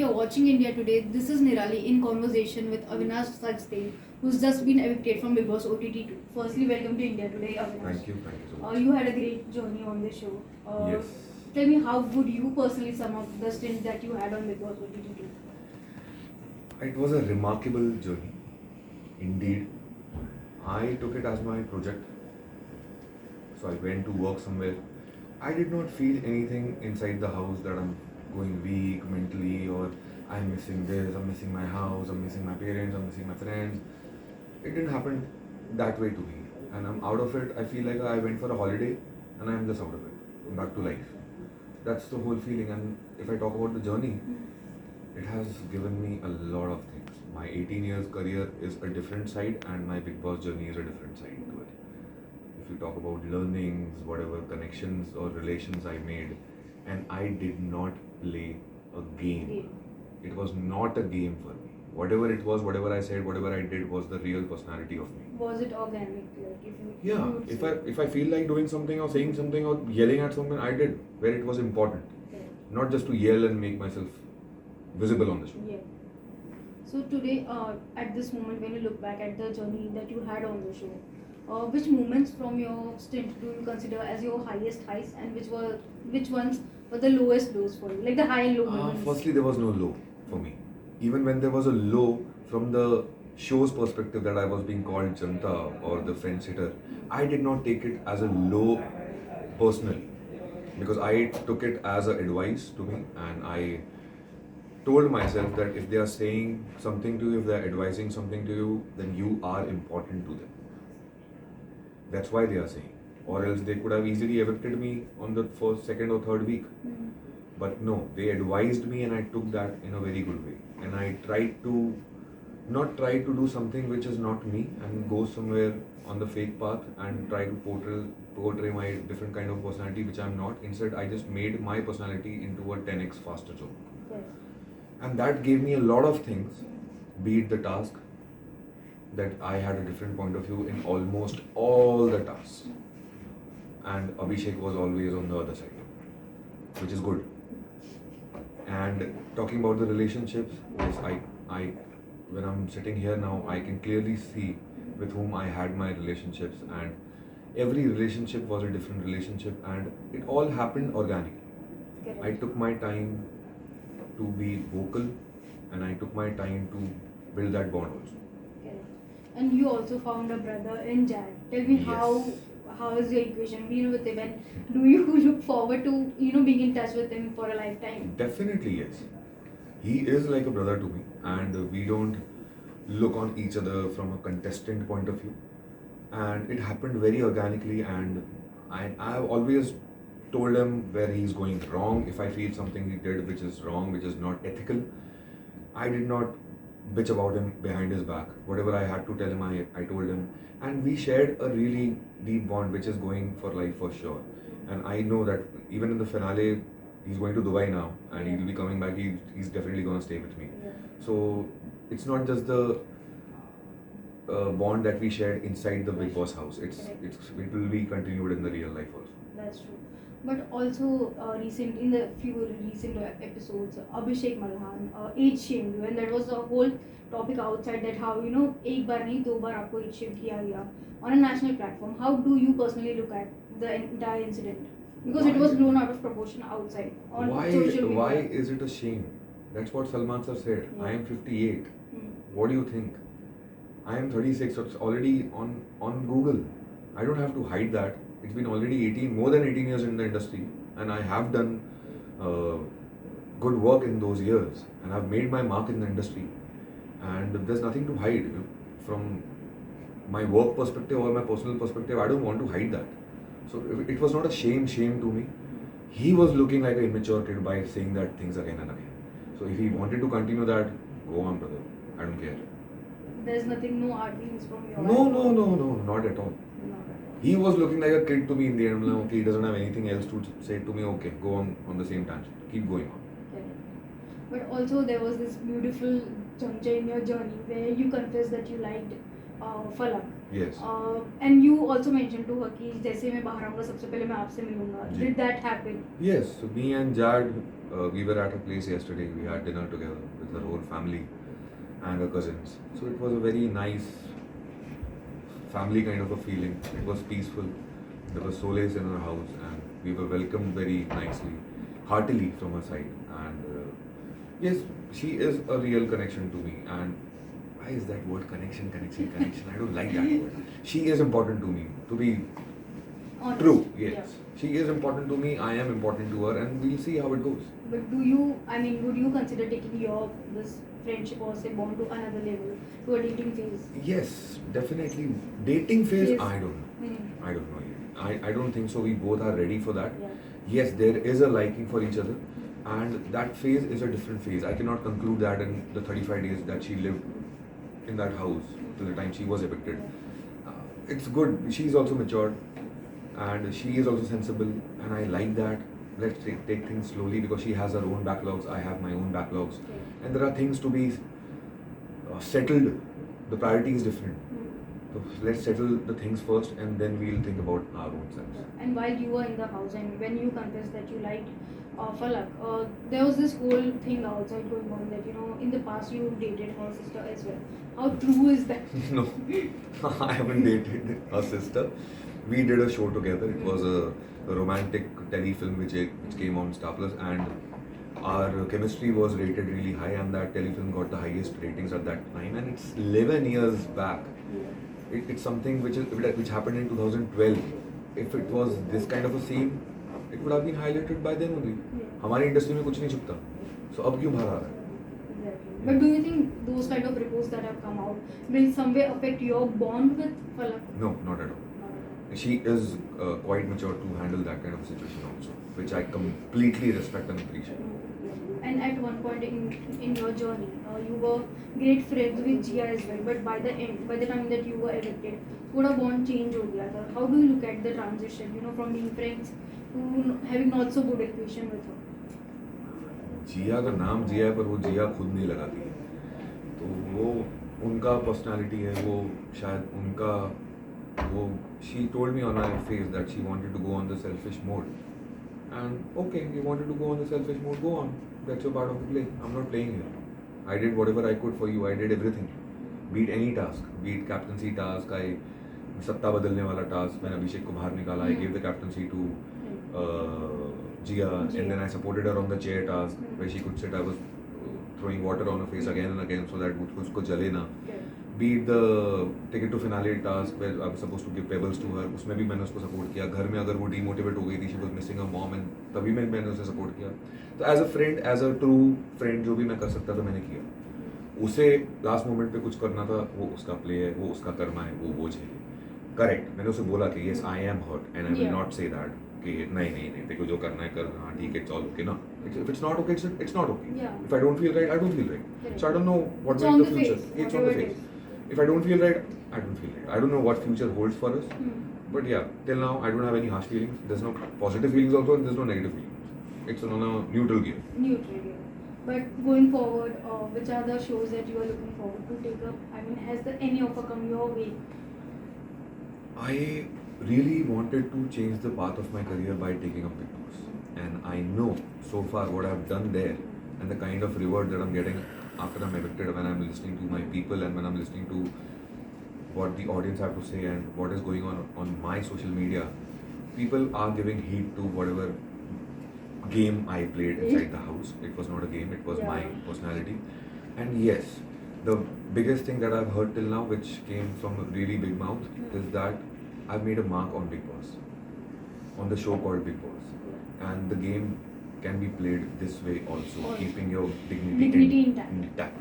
you're watching India Today, this is Nirali in conversation with Avinash Sachdev, who's just been evicted from Big Boss OTT2. Firstly, welcome to India Today, Avinash. Thank you so much. You had a great journey on this show. Yes. Tell me, how would you personally sum up the stint that you had on Big Boss OTT2? It was a remarkable journey, indeed. I took it as my project. So I went to work somewhere. I did not feel anything inside the house that I'm going weak mentally or I'm missing this, I'm missing my house, I'm missing my parents, I'm missing my friends. It didn't happen that way to me. And I'm out of it. I feel like I went for a holiday and I'm just out of it. I'm back to life. That's the whole feeling. And if I talk about the journey, it has given me a lot of things. My 18 years career is a different side and my Big Boss journey is a different side to it. If you talk about learnings, whatever connections or relations I made, and I did not play a game. It was not a game for me. Whatever it was, whatever I said, whatever I did was the real personality of me. Was it organic? If I feel like doing something or saying something or yelling at someone, I did where it was important. Not just to yell and make myself visible on the show. Yeah. So today, at this moment, when you look back at the journey that you had on the show, which moments from your stint do you consider as your highest highs, and which ones were the lowest lows for you, like the high and low moments? Firstly, there was no low for me. Even when there was a low from the show's perspective that I was being called Janta or the fence hitter, I did not take it as a low personally, because I took it as an advice to me, and I told myself that if they are saying something to you, if they are advising something to you, then you are important to them. That's why they are saying. Or else they could have easily evicted me on the first, second or third week. But no, they advised me and I took that in a very good way. And I tried to not try to do something which is not me and go somewhere on the fake path and try to portray my different kind of personality which I'm not. Instead, I just made my personality into a 10x faster job. Yes. And that gave me a lot of things, be it the task, that I had a different point of view in almost all the tasks. And Abhishek was always on the other side, which is good. And talking about the relationships, yes, I when I'm sitting here now, I can clearly see with whom I had my relationships, and every relationship was a different relationship, and it all happened organically. Correct. I took my time to be vocal, and I took my time to build that bond also. Correct. And you also found a brother in Jad. Tell me how is your equation been with him, and do you look forward to being in touch with him for a lifetime? Definitely yes. He is like a brother to me, and we don't look on each other from a contestant point of view. And it happened very organically, and I've always told him where he's going wrong. If I feel something he did which is wrong, which is not ethical, I did not bitch about him behind his back. Whatever I had to tell him, I told him. And we shared a really deep bond which is going for life for sure. And I know that even in the finale, he's going to Dubai now and he'll be coming back. He's definitely going to stay with me. Yeah. So it's not just the bond that we shared inside the Big Boss house. It will be continued in the real life also. That's true. But also, in the few recent episodes, Abhishek Malhan age shamed you, and that was the whole topic outside, that how एक बार नहीं 2 बार आपको age shamed किया गया on a national platform. How do you personally look at the entire incident? Because it was blown out of proportion outside on social media. Why is it a shame? That's what Salman sir said. Yeah. I am 58. What do you think? I am 36. So it's already on Google. I don't have to hide that. It's been already more than 18 years in the industry, and I have done good work in those years, and I've made my mark in the industry, and there's nothing to hide. From my work perspective or my personal perspective, I don't want to hide that. So it was not a shame to me. He was looking like an immature kid by saying that things again and again. So if he wanted to continue that, go on, brother. I don't care. There's nothing, no arguments from your No, not at all. He was looking like a kid to me in the end. I'm like, okay, he doesn't have anything else to say to me. Okay, go on the same tangent. Keep going on. Correct. But also there was this beautiful juncture in your journey where you confessed that you liked Falaq. Yes. And you also mentioned to her कि जैसे मैं बाहर आऊँगा सबसे पहले मैं आपसे मिलूँगा. जी. Did that happen? Yes, so me and Jad, we were at a place yesterday. We had dinner together with her whole family and her cousins. So it was a very nice family kind of a feeling. It was peaceful. There was solace in her house, and we were welcomed very nicely, heartily from her side. And yes, she is a real connection to me. And why is that word connection? I don't like that word. She is important to me. To be Honest. true, yes. Yeah. She is important to me. I am important to her, and we'll see how it goes. But would you consider taking your this friendship or say bond to another level, to a dating phase? Yes, definitely. Dating phase, Yes. I don't know. Hmm. I don't know yet. I don't think so. We both are ready for that. Yeah. Yes, there is a liking for each other, and that phase is a different phase. I cannot conclude that in the 35 days that she lived in that house till the time she was evicted. It's good. She's also matured, and she is also sensible, and I like that. Let's take things slowly because she has her own backlogs. I have my own backlogs, Okay. and there are things to be settled. The priority is different. So let's settle the things first, and then we'll think about our own selves. And while you were in the house and when you confessed that you liked Falaq, there was this whole thing outside going on that in the past you dated her sister as well. How true is that? No, I haven't dated her sister. We did a show together. It was a romantic telefilm which came on Star Plus, and our chemistry was rated really high, and that telefilm got the highest ratings at that time. And it's 11 years back. It's something which happened in 2012. If it was this kind of a scene, it would have been highlighted by then only. हमारी industry में कुछ नहीं छुपता. So अब क्यों बाहर आ रहा है? Exactly. But do you think those kind of reports that have come out will some way affect your bond with Falaq? No, not at all. She is quite mature to handle that kind of a situation also, which I completely respect and appreciate. And at one point in your journey, you were great friends with Jia as well. But by the time that you were evicted, थोड़ा bond change हो गया था. How do you look at the transition, from being friends to having not so good equation with her? जिया का नाम जिया है, पर वो जिया खुद नहीं लगाती है. तो वो उनका पर्सनालिटी है. वो शायद उनका वो she told me on my face that she wanted to go on the selfish mode. And okay, you wanted to go on the selfish mode, go on. That's your part of the play. I'm not playing here. I did whatever I could for you. I did everything. Be it any task, be it captaincy task, सत्ता बदलने वाला task, मैंने अभिषेक को बाहर निकाला. I gave the captaincy to Jia, and then I supported her on the chair task where she could sit. I was throwing water on her face again and again so that उसको जले ना. Be it the ticket to finale task where I was supposed to give pebbles to her, उसमें भी मैंने उसको support किया. घर में अगर वो demotivate हो गई थी, she was missing her mom, and तभी मैंने उसे support किया. तो as a friend, as a true friend, जो भी मैं कर सकता था मैंने किया. उसे लास्ट मोमेंट पे कुछ करना था, वो उसका प्ले है, वो उसका कर्मा है, वो बोझ है. करेक्ट, मैंने उसे बोला कि yes I am hurt and I will not say that कि नहीं देखो जो करना है कर, हाँ ठीक है, it's all okay ना. If it's not okay, it's not okay. Yeah. If I don't feel right, I don't feel right. Correct. So I don't know what It's will on be the the future. face, It's on the whatever it face. If I don't feel right, I don't feel right. I don't know what future holds for us. But yeah, till now I don't have any harsh feelings. There's no positive feelings also, and there's no negative feelings. It's on a neutral gear. Neutral, yeah. But going forward, which are the shows that you are looking forward to take up? I mean, has any offer come your way? I really wanted to change the path of my career by taking up Big Boss. And I know so far what I've done there and the kind of reward that I'm getting after I'm evicted, when I'm listening to my people and when I'm listening to what the audience have to say and what is going on my social media. People are giving heed to whatever game I played inside the house. It was not a game, it was my personality. And yes, the biggest thing that I've heard till now, which came from a really big mouth, is that I've made a mark on Big Boss, on the show called Big Boss. And the game can be played this way also, keeping your dignity intact.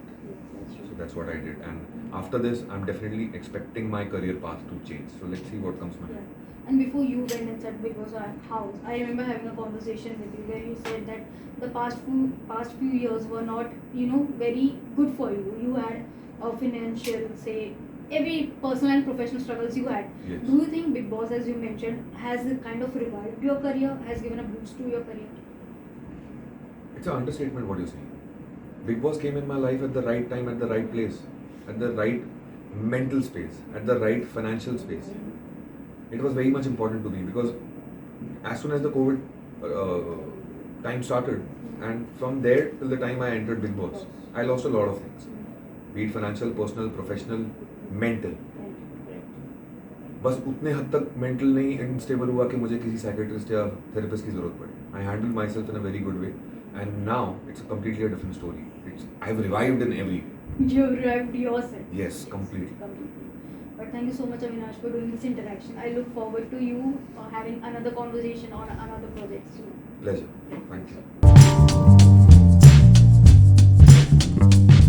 So that's what I did. And after this, I'm definitely expecting my career path to change. So let's see what comes my way. And before you went inside Big Boss house, I remember having a conversation with you where you said that the past few years were not, very good for you. You had a financial, say, every personal and professional struggles you had. Yes. Do you think Big Boss, as you mentioned, has kind of revived your career, has given a boost to your career? It's an understatement what you're saying. Big Boss came in my life at the right time, at the right place, at the right mental space, at the right financial space. It was very much important to me because as soon as the COVID time started, and from there till the time I entered Big Boss, I lost a lot of things. Be it financial, personal, professional, mental. बस उतने हद तक mental नहीं unstable हुआ कि मुझे किसी psychiatrist या थेरेपिस्ट की जरूरत पड़े. I handle my self in a very good way and now it's completely different story. It's I have revived in every. You have revived yourself. Yes, completely. But thank you so much, Avinash, for doing this interaction. I look forward to you having another conversation on another project soon. Pleasure. Thank you.